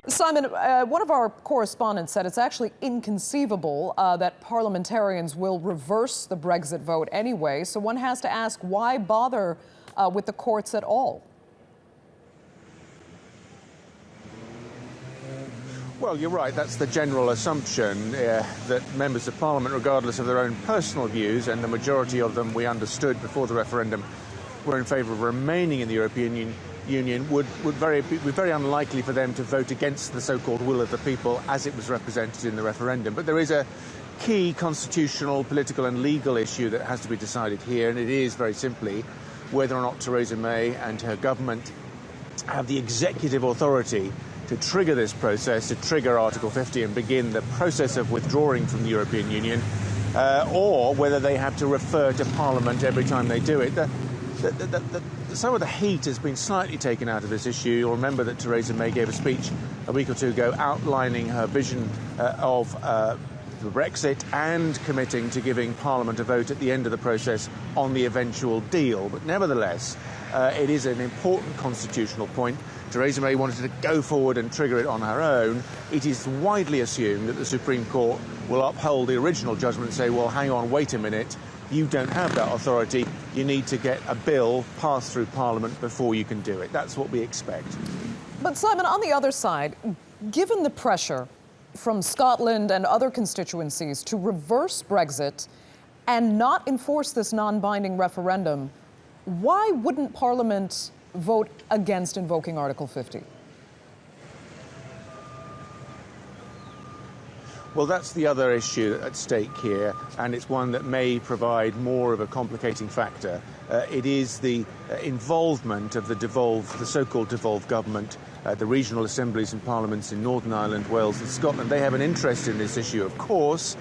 Simon, one of our correspondents said it's actually inconceivable that parliamentarians will reverse the Brexit vote anyway, so one has to ask, why bother with the courts at all? Well, you're right. That's the general assumption, that members of Parliament, regardless of their own personal views, and the majority of them we understood before the referendum were in favour of remaining in the European Union, would be very unlikely for them to vote against the so-called will of the people as it was represented in the referendum. But there is a key constitutional, political and legal issue that has to be decided here, and it is very simply whether or not Theresa May and her government have the executive authority to trigger this process, to trigger Article 50 and begin the process of withdrawing from the European Union, or whether they have to refer to Parliament every time they do it. Some of the heat has been slightly taken out of this issue. You'll remember that Theresa May gave a speech a week or two ago outlining her vision of Brexit and committing to giving Parliament a vote at the end of the process on the eventual deal. But nevertheless, it is an important constitutional point. Theresa May wanted to go forward and trigger it on her own. It is widely assumed that the Supreme Court will uphold the original judgment and say, well, hang on, wait a minute. You don't have that authority. You need to get a bill passed through Parliament before you can do it. That's what we expect. But Simon, on the other side, given the pressure from Scotland and other constituencies to reverse Brexit and not enforce this non-binding referendum, why wouldn't Parliament vote against invoking Article 50? Well, that's the other issue at stake here, and it's one that may provide more of a complicating factor. It is the involvement of the so-called devolved government, the regional assemblies and parliaments in Northern Ireland, Wales and Scotland. They have an interest in this issue, of course,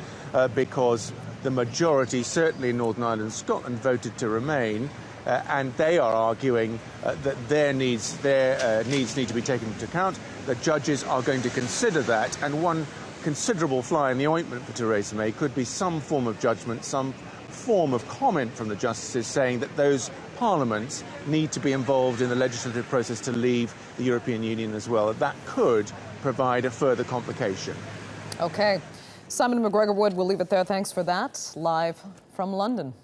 because the majority, certainly in Northern Ireland and Scotland, voted to remain. And they are arguing that their needs need to be taken into account. The judges are going to consider that, and one considerable fly in the ointment for Theresa May could be some form of judgment, some form of comment from the justices saying that those parliaments need to be involved in the legislative process to leave the European Union as well. That could provide a further complication. Okay. Simon McGregor-Wood, we'll leave it there. Thanks for that. Live from London.